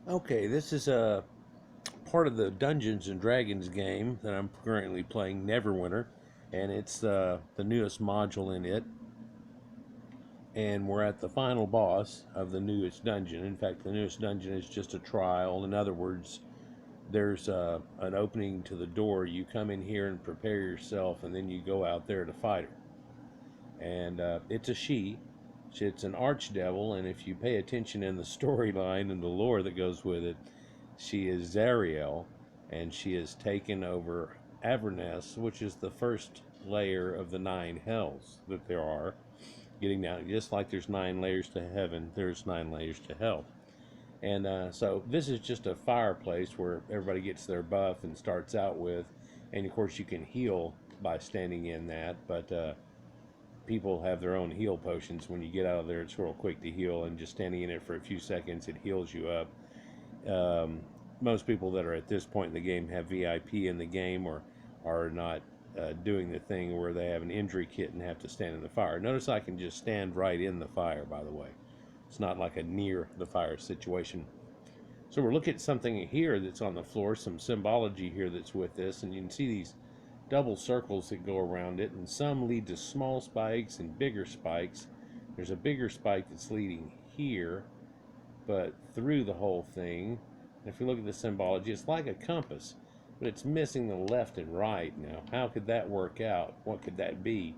Okay, this is a part of the Dungeons and Dragons game that I'm currently playing, Neverwinter, and it's the newest module in it. And we're at the final boss of the newest dungeon. In fact, the newest dungeon is just a trial. In other words, there's an opening to the door. You come in here and prepare yourself, and then you go out there to fight her. And it's a she. It's an archdevil, and if you pay attention in the storyline and the lore that goes with it, she is Zariel, and she has taken over Averness, which is the first layer of the nine hells that there are. Getting down, just like there's nine layers to heaven, there's nine layers to hell. And so this is just a fireplace where everybody gets their buff and starts out with, and of course you can heal by standing in that, but people have their own heal potions. When you get out of there, it's real quick to heal, and just standing in it for a few seconds, it heals you up. um, Most people that are at this point in the game have VIP in the game, or are not doing the thing where they have an injury kit and have to stand in the fire. Notice I can just stand right in the fire, by the way. It's not like a near the fire situation. So we're looking at something here that's on the floor, some symbology here that's with this, and you can see these double circles that go around it, and some lead to small spikes and bigger spikes. There's a bigger spike that's leading here, but through the whole thing. If you look at the symbology, it's like a compass, but it's missing the left and right. Now, how could that work out? What could that be?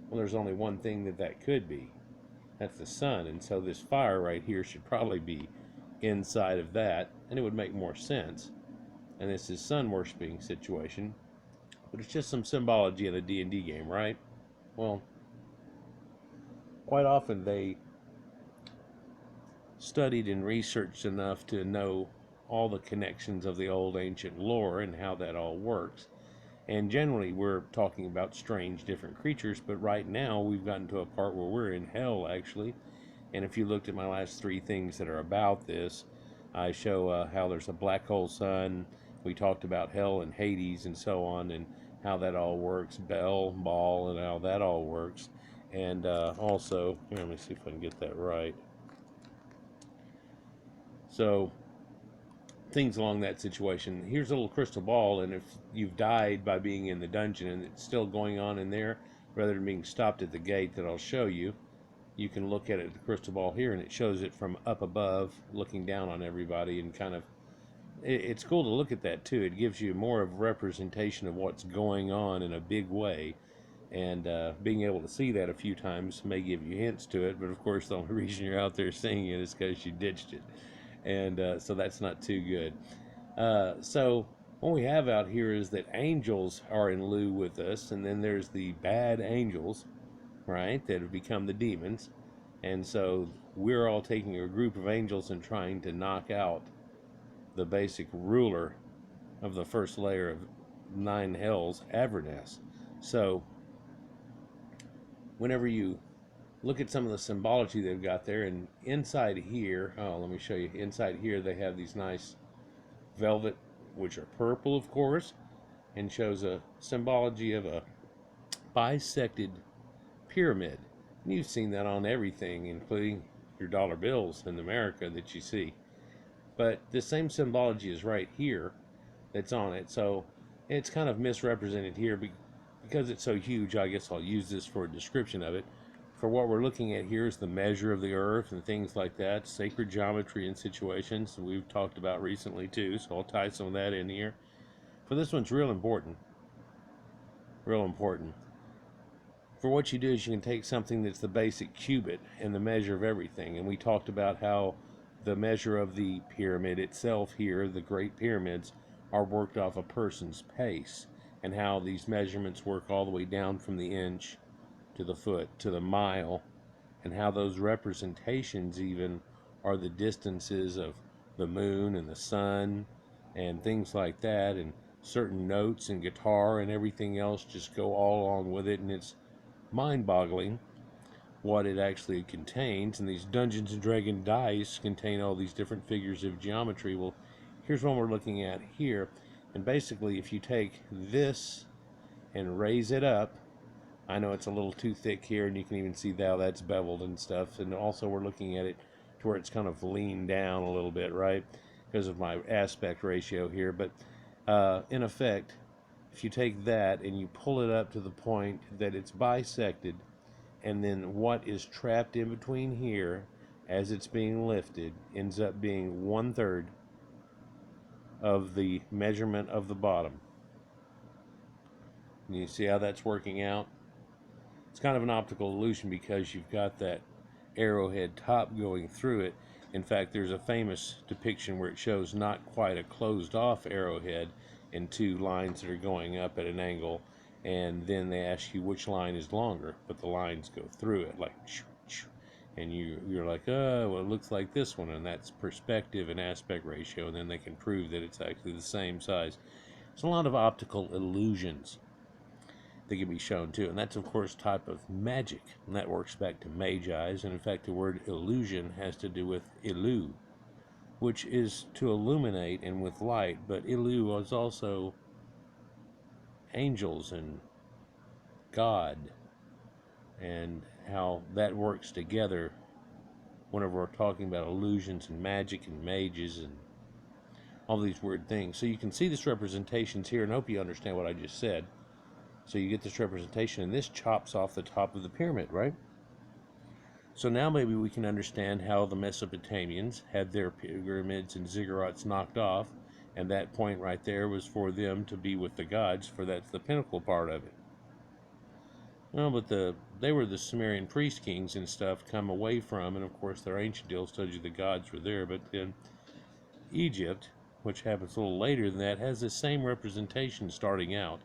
Well, there's only one thing that could be. That's the sun, and so this fire right here should probably be inside of that, and it would make more sense. And this is sun worshiping situation, but it's just some symbology in a D&D game, right? Well, quite often they studied and researched enough to know all the connections of the old ancient lore and how that all works. And generally, we're talking about strange, different creatures, but right now we've gotten to a part where we're in hell, actually. And if you looked at my last three things that are about this, I show how there's a black hole sun. We talked about hell and Hades and so on, and how that all works, Bell, Baal, and how that all works. And also, here, let me see if I can get that right. So, things along that situation. Here's a little crystal ball, and if you've died by being in the dungeon and it's still going on in there, rather than being stopped at the gate that I'll show you, you can look at it, the crystal ball here, and it shows it from up above, looking down on everybody, and kind of, it's cool to look at that too. It gives you more of a representation of what's going on in a big way, and being able to see that a few times may give you hints to it, but of course the only reason you're out there seeing it is because you ditched it, and so that's not too good. So what we have out here is that angels are in lieu with us, and then there's the bad angels, right, that have become the demons. And so we're all taking a group of angels and trying to knock out the basic ruler of the first layer of nine hells, Averness. So whenever you look at some of the symbology they've got there, and inside here, oh, let me show you. Inside here, they have these nice velvet, which are purple, of course, and shows a symbology of a bisected pyramid. And you've seen that on everything, including your dollar bills in America that you see. But the same symbology is right here that's on it. So it's kind of misrepresented here because it's so huge. I guess I'll use this for a description of it. For what we're looking at here is the measure of the earth and things like that, sacred geometry and situations we've talked about recently too. So I'll tie some of that in here. For this one's real important. Real important. For what you do is you can take something that's the basic cubit and the measure of everything. And we talked about how the measure of the pyramid itself here, the Great Pyramids, are worked off a person's pace, and how these measurements work all the way down from the inch to the foot to the mile, and how those representations even are the distances of the moon and the sun and things like that, and certain notes and guitar and everything else just go all along with it, and it's mind-boggling what it actually contains. And these Dungeons and Dragon dice contain all these different figures of geometry. Well, here's one we're looking at here, and basically if you take this and raise it up, I know it's a little too thick here, and you can even see how that's beveled and stuff, and also we're looking at it to where it's kind of leaned down a little bit, right? because of my aspect ratio here, but in effect, if you take that and you pull it up to the point that it's bisected, and then what is trapped in between here as it's being lifted ends up being 1/3 of the measurement of the bottom. And you see how that's working out? It's kind of an optical illusion because you've got that arrowhead top going through it. In fact, there's a famous depiction where it shows not quite a closed off arrowhead and two lines that are going up at an angle, and then they ask you which line is longer, but the lines go through it like and you're like, oh, well, it looks like this one, and that's perspective and aspect ratio, and then they can prove that it's actually the same size. There's a lot of optical illusions that can be shown too, and that's of course type of magic, and that works back to magi's, and in fact the word illusion has to do with illu, which is to illuminate and with light, but illu is also angels and God, and how that works together whenever we're talking about illusions and magic and mages and all these weird things. So you can see this representations here, and I hope you understand what I just said. So you get this representation, and this chops off the top of the pyramid, right? So now maybe we can understand how the Mesopotamians had their pyramids and ziggurats knocked off, and that point right there was for them to be with the gods, for that's the pinnacle part of it. No, but they were the Sumerian priest kings and stuff come away from, and of course their ancient deals told you the gods were there, but then Egypt, which happens a little later than that, has the same representation starting out,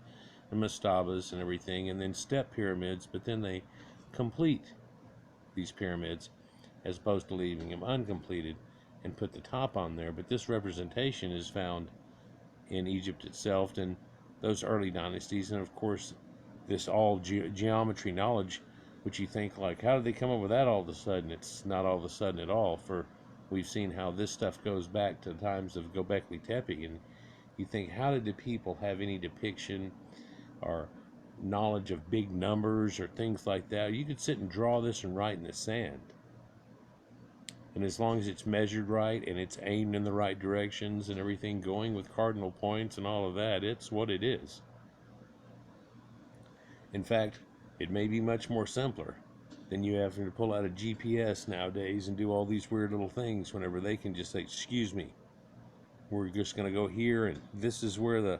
the mastabas and everything, and then step pyramids, but then they complete these pyramids as opposed to leaving them uncompleted and put the top on there. But this representation is found in Egypt itself and those early dynasties, and of course this all geometry knowledge, which you think like, how did they come up with that all of a sudden? It's not all of a sudden at all. For we've seen how this stuff goes back to the times of Göbekli Tepe, and you think, how did the people have any depiction or knowledge of big numbers or things like that? You could sit and draw this and write in the sand, and as long as it's measured right and it's aimed in the right directions and everything going with cardinal points and all of that, it's what it is. In fact, it may be much more simpler than you having to pull out a GPS nowadays and do all these weird little things whenever they can just say, excuse me, we're just going to go here, and this is where the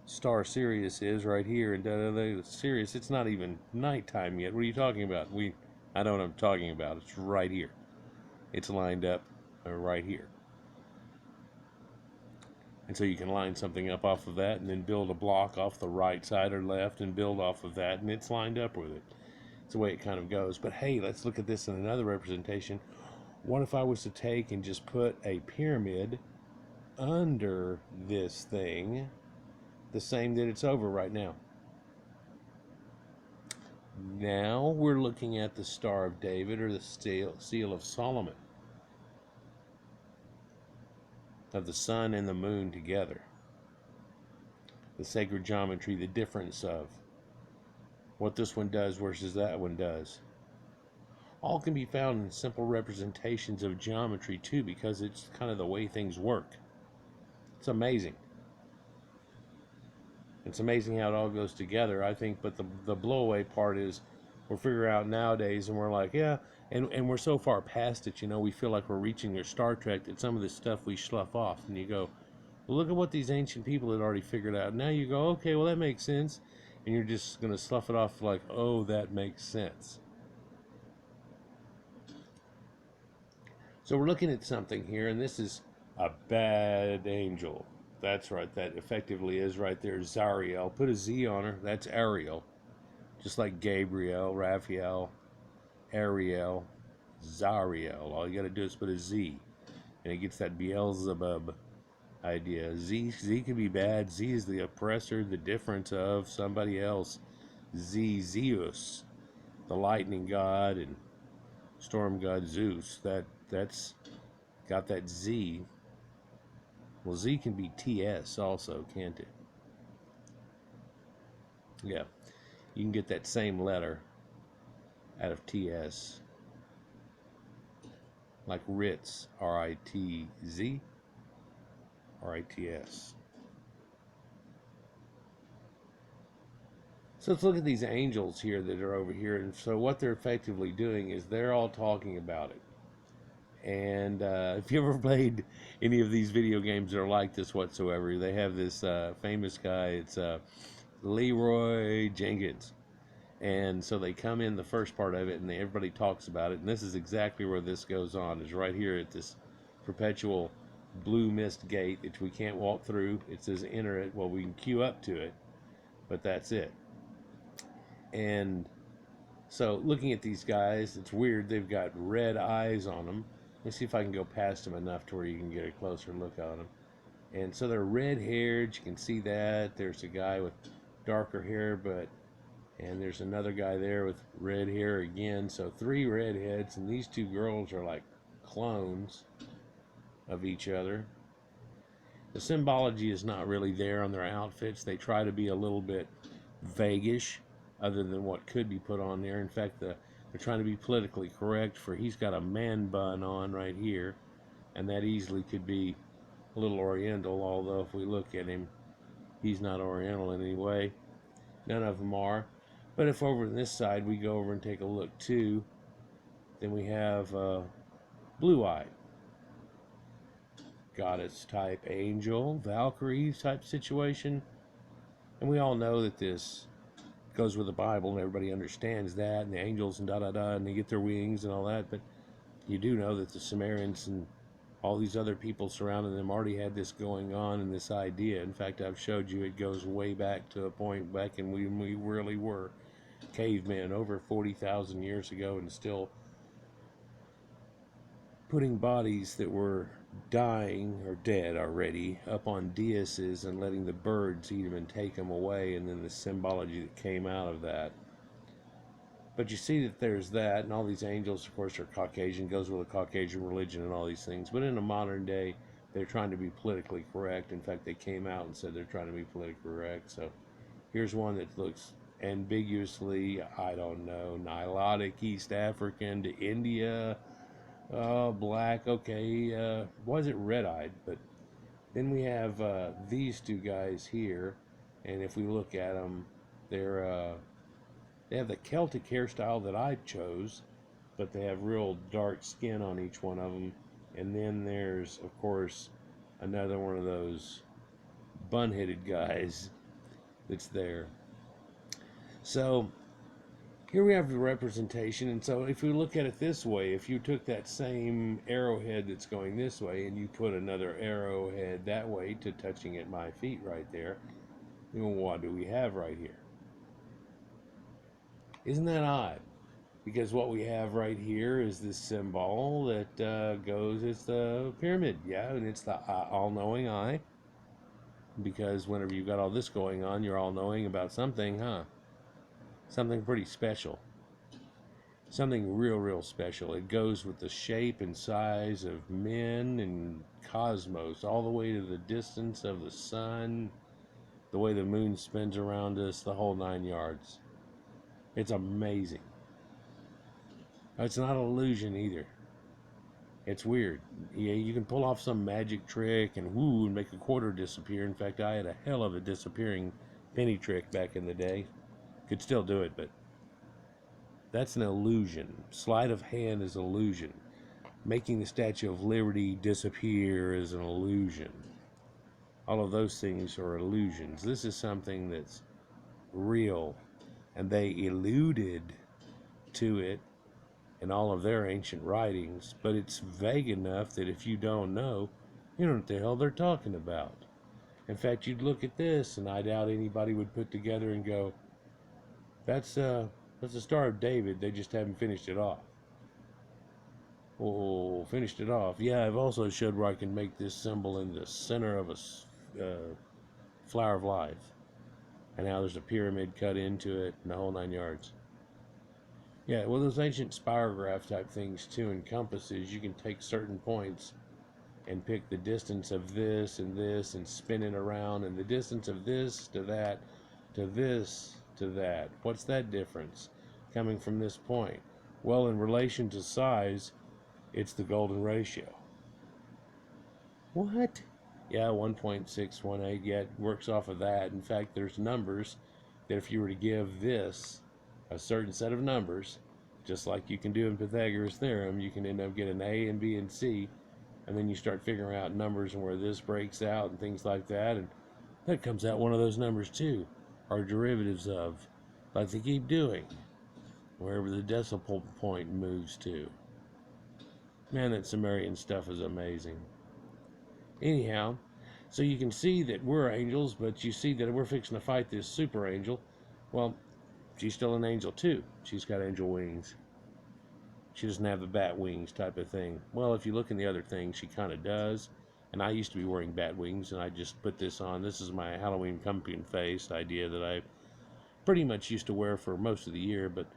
star Sirius is right here, and Sirius, it's not even nighttime yet. What are you talking about? I know what I'm talking about. It's right here. It's lined up right here. And so you can line something up off of that and then build a block off the right side or left and build off of that, and it's lined up with it. It's the way it kind of goes. But hey, let's look at this in another representation. What if I was to take and just put a pyramid under this thing, the same that it's over right now? Now we're looking at the Star of David, or the Seal of Solomon, of the sun and the moon together. The sacred geometry, the difference of what this one does versus that one does. All can be found in simple representations of geometry too, because it's kind of the way things work. It's amazing. It's amazing how it all goes together, I think, but the blowaway part is we're figuring out nowadays, and we're like, yeah, and we're so far past it, we feel like we're reaching their Star Trek that some of this stuff we slough off, and you go, well, look at what these ancient people had already figured out. Now you go, okay, well, that makes sense, and you're just going to slough it off like, oh, that makes sense. So we're looking at something here, and this is a bad angel. That's right, that effectively is right there, Zariel. Put a Z on her, that's Ariel. Just like Gabriel, Raphael, Ariel, Zariel. All you got to do is put a Z, and it gets that Beelzebub idea. Z can be bad. Z is the oppressor, the difference of somebody else. Zeus, the lightning god and storm god Zeus. That's got that Z. Well, Z can be TS also, can't it? Yeah, you can get that same letter out of TS, like Ritz, RITZ. R-I-T-S. So let's look at these angels here that are over here. And so what they're effectively doing is they're all talking about it. And if you ever played any of these video games that are like this whatsoever, they have this famous guy. It's Leroy Jenkins. And so they come in the first part of it, and everybody talks about it. And this is exactly where this goes on, is right here at this perpetual blue mist gate that we can't walk through. It says enter it. Well, we can queue up to it, but that's it. And so looking at these guys, it's weird. They've got red eyes on them. Let me see if I can go past them enough to where you can get a closer look at them. And so they're red haired. You can see that. There's a guy with darker hair, and there's another guy there with red hair again. So 3 redheads, and these 2 girls are like clones of each other. The symbology is not really there on their outfits. They try to be a little bit vaguish other than what could be put on there. In fact, they're trying to be politically correct, for he's got a man bun on right here, and that easily could be a little oriental, although if we look at him, he's not oriental in any way. None of them are. But if over on this side we go over and take a look too, then we have blue-eyed goddess type angel, Valkyrie type situation. And we all know that this goes with the Bible, and everybody understands that, and the angels and da-da-da, and they get their wings and all that. But you do know that the Sumerians and all these other people surrounding them already had this going on, and this idea. In fact, I've showed you it goes way back to a point back in when we really were cavemen over 40,000 years ago, and still putting bodies that were dying or dead already up on daises and letting the birds eat them and take them away, and then the symbology that came out of that. But you see that there's that, and all these angels, of course, are Caucasian, goes with a Caucasian religion and all these things. But in a modern day, they're trying to be politically correct. In fact, they came out and said they're trying to be politically correct. So here's one that looks ambiguously, I don't know, Nilotic, East African to India, black, okay, wasn't red-eyed. But then we have these 2 guys here, and if we look at them, they have the Celtic hairstyle that I chose, but they have real dark skin on each one of them. And then there's, of course, another one of those bun-headed guys that's there. So here we have the representation. And so if we look at it this way, if you took that same arrowhead that's going this way and you put another arrowhead that way to touching at my feet right there, then what do we have right here? Isn't that odd? Because what we have right here is this symbol that goes, it's the pyramid, yeah, and it's the all-knowing eye. Because whenever you've got all this going on, you're all-knowing about something, huh? Something pretty special. Something real, real special. It goes with the shape and size of men and cosmos, all the way to the distance of the sun, the way the moon spins around us, the whole 9 yards. It's amazing. It's not an illusion either. It's weird. Yeah, you can pull off some magic trick and woo, and make a quarter disappear. In fact, I had a hell of a disappearing penny trick back in the day. Could still do it, but that's an illusion. Sleight of hand is illusion. Making the Statue of Liberty disappear is an illusion. All of those things are illusions. This is something that's real, and they alluded to it in all of their ancient writings, but it's vague enough that if you don't know, you don't know what the hell they're talking about. In fact, you'd look at this, and I doubt anybody would put together and go, that's the Star of David, they just haven't finished it off. Oh, finished it off. Yeah, I've also showed where I can make this symbol in the center of a flower of life, and how there's a pyramid cut into it, and the whole 9 yards. Yeah, well, those ancient spirograph type things too, and compasses, you can take certain points and pick the distance of this and spin it around, and the distance of this to that to this to that. What's that difference coming from this point? Well, in relation to size, it's the golden ratio. What? Yeah, 1.618. Yeah, it works off of that. In fact, there's numbers that if you were to give this a certain set of numbers, just like you can do in Pythagoras' theorem, you can end up getting A and B and C, and then you start figuring out numbers and where this breaks out and things like that, and that comes out one of those numbers too, or derivatives of, like they keep doing, wherever the decimal point moves to. Man, that Sumerian stuff is amazing. Anyhow, so you can see that we're angels, but you see that we're fixing to fight this super angel. Well, she's still an angel too. She's got angel wings. She doesn't have the bat wings type of thing. Well, if you look in the other thing, she kind of does. And I used to be wearing bat wings, and I just put this on. This is my Halloween pumpkin face idea that I pretty much used to wear for most of the year, but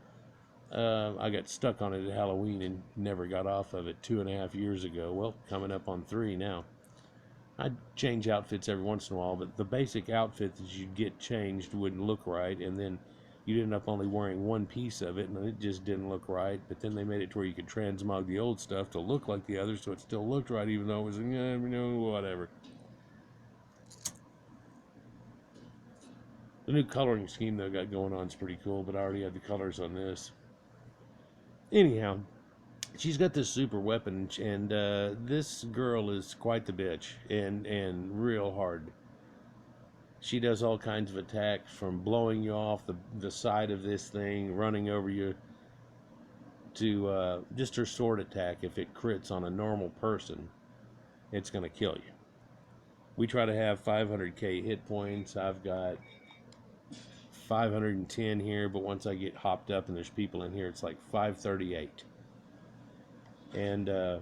I got stuck on it at Halloween and never got off of it 2.5 years ago. Well, coming up on 3 now. I'd change outfits every once in a while, but the basic outfit that you'd get changed wouldn't look right, and then you'd end up only wearing one piece of it, and it just didn't look right. But then they made it to where you could transmog the old stuff to look like the others, so it still looked right, even though it was, whatever. The new coloring scheme they got going on is pretty cool, but I already had the colors on this. Anyhow, she's got this super weapon, and this girl is quite the bitch, and real hard. She does all kinds of attacks, from blowing you off the side of this thing, running over you, to just her sword attack. If it crits on a normal person, it's going to kill you. We try to have 500k hit points. I've got 510 here, but once I get hopped up and there's people in here, it's like 538. And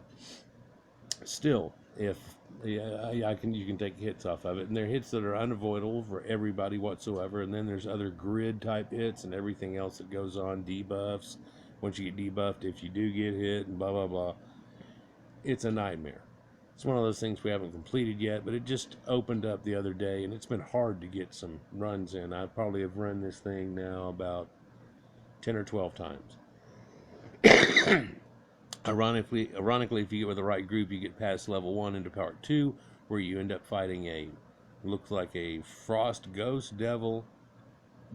still, if you can take hits off of it, and they're hits that are unavoidable for everybody whatsoever. And then there's other grid type hits and everything else that goes on, debuffs. Once you get debuffed, if you do get hit, and blah blah blah, it's a nightmare. It's one of those things we haven't completed yet, but it just opened up the other day, and it's been hard to get some runs in. I probably have run this thing now about 10 or 12 times. Ironically, if you get with the right group, you get past level 1 into part 2, where you end up fighting looks like a frost ghost devil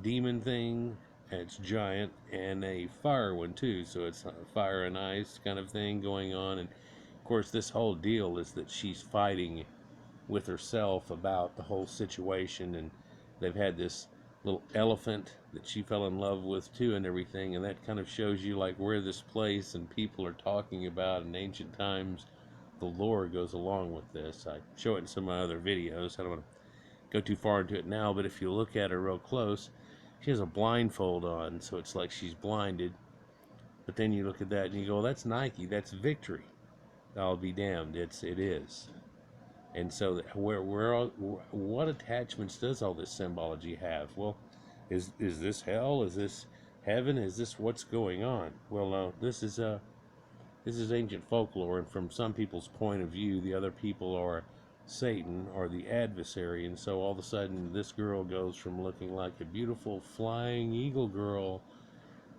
demon thing, and it's giant, and a fire one too, so it's a fire and ice kind of thing going on. And of course, this whole deal is that she's fighting with herself about the whole situation, and they've had this little elephant that she fell in love with too and everything, and that kind of shows you like where this place and people are talking about in ancient times. The lore goes along with this. I show it in some of my other videos. I don't want to go too far into it now, but if you look at her real close, she has a blindfold on, so it's like she's blinded. But then you look at that and you go, that's Nike, that's victory. I'll be damned, it is. And so, what attachments does all this symbology have? Well, is this hell? Is this heaven? Is this what's going on? Well, no, this is ancient folklore, and from some people's point of view, the other people are Satan or the adversary. And so all of a sudden, this girl goes from looking like a beautiful flying eagle girl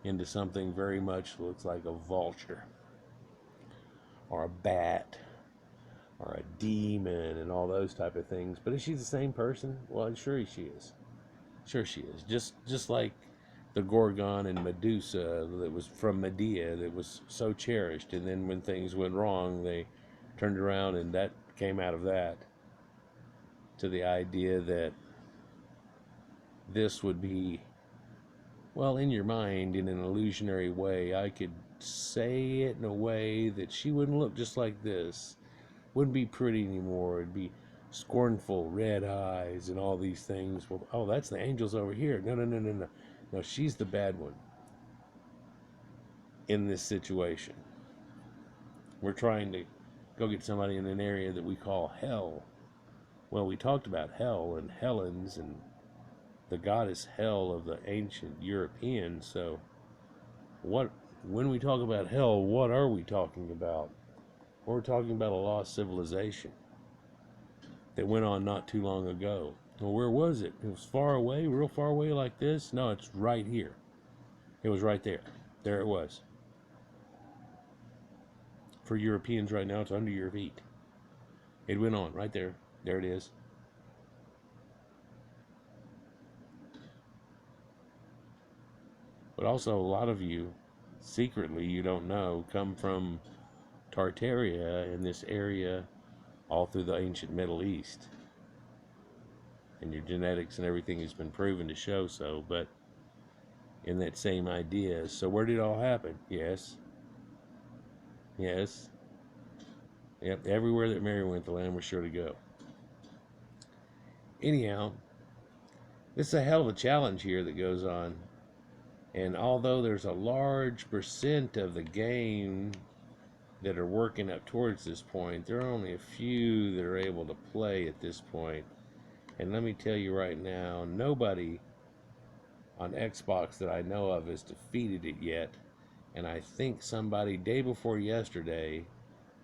into something very much looks like a vulture or a bat or a demon and all those type of things. But is she the same person? Well, sure she is. Sure she is. Just like the Gorgon and Medusa that was from Medea, that was so cherished, and then when things went wrong, they turned around, and that came out of that to the idea that this would be, well, in your mind, in an illusionary way. I could say it in a way that she wouldn't look just like this. Wouldn't be pretty anymore. It'd be scornful, red eyes, and all these things. Well, oh, that's the angels over here. No. No, she's the bad one in this situation. We're trying to go get somebody in an area that we call hell. Well, we talked about hell and Helens and the goddess Hel of the ancient Europeans. So, when we talk about hell, what are we talking about? We're talking about a lost civilization that went on not too long ago. Well, where was it? It was far away, real far away like this? No, it's right here. It was right there. There it was. For Europeans right now, it's under your feet. It went on right there. There it is. But also, a lot of you, secretly, you don't know, come from Tartaria in this area all through the ancient Middle East. And your genetics and everything has been proven to show so, but in that same idea. So where did it all happen? Yes. Yes. Yep, everywhere that Mary went, the Lamb was sure to go. Anyhow, this is a hell of a challenge here that goes on. And although there's a large percent of the game that are working up towards this point, there are only a few that are able to play at this point. And let me tell you right now, nobody on Xbox that I know of has defeated it yet. And I think somebody day before yesterday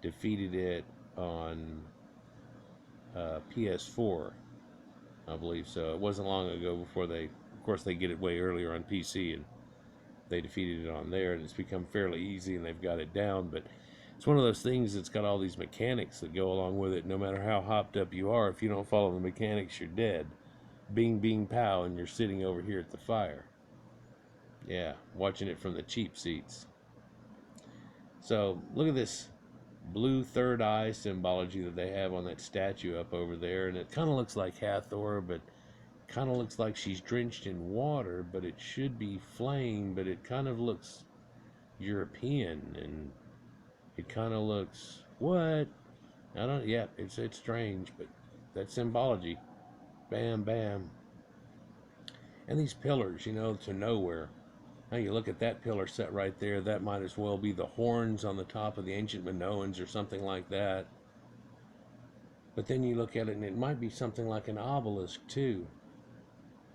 defeated it on PS4. I believe so. It wasn't long ago before they, of course, they get it way earlier on PC, and they defeated it on there, and it's become fairly easy, and they've got it down. But it's one of those things that's got all these mechanics that go along with it. No matter how hopped up you are, if you don't follow the mechanics, you're dead. Bing, bing, pow, and you're sitting over here at the fire. Yeah, watching it from the cheap seats. So look at this blue third eye symbology that they have on that statue up over there, and it kind of looks like Hathor, but kind of looks like she's drenched in water, but it should be flame, but it kind of looks European, and it kind of looks what? I don't. Yeah, it's strange, but that symbology, bam, bam, and these pillars, to nowhere. Now you look at that pillar set right there. That might as well be the horns on the top of the ancient Minoans or something like that. But then you look at it, and it might be something like an obelisk too.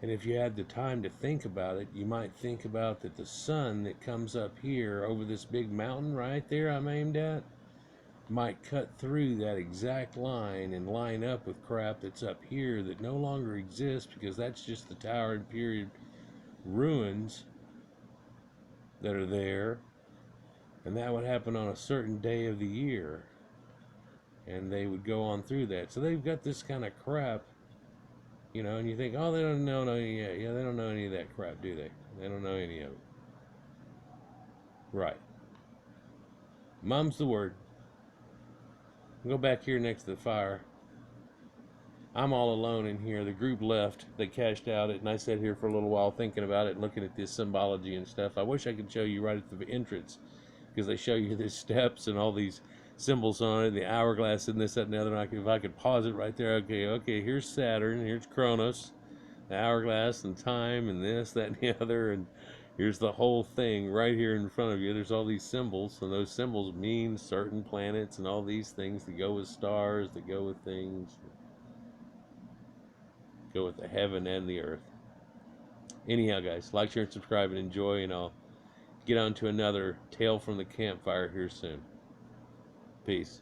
And if you had the time to think about it, you might think about that the sun that comes up here over this big mountain right there I'm aimed at might cut through that exact line and line up with crap that's up here that no longer exists, because that's just the Tower and Period ruins that are there. And that would happen on a certain day of the year. And they would go on through that. So they've got this kind of crap, and you think, oh, they don't know any, yeah, they don't know any of that crap, do they? They don't know any of it. Right. Mum's the word. Go back here next to the fire. I'm all alone in here. The group left. They cashed out it, and I sat here for a little while thinking about it and looking at this symbology and stuff. I wish I could show you right at the entrance, because they show you the steps and all these symbols on it, the hourglass and this, that, and the other. If I could pause it right there, okay, here's Saturn, here's Kronos, the hourglass and time and this, that, and the other, and here's the whole thing right here in front of you. There's all these symbols, and those symbols mean certain planets and all these things that go with stars, that go with things, go with the heaven and the earth. Anyhow, guys, like, share, and subscribe, and enjoy, and I'll get on to another tale from the campfire here soon. Peace.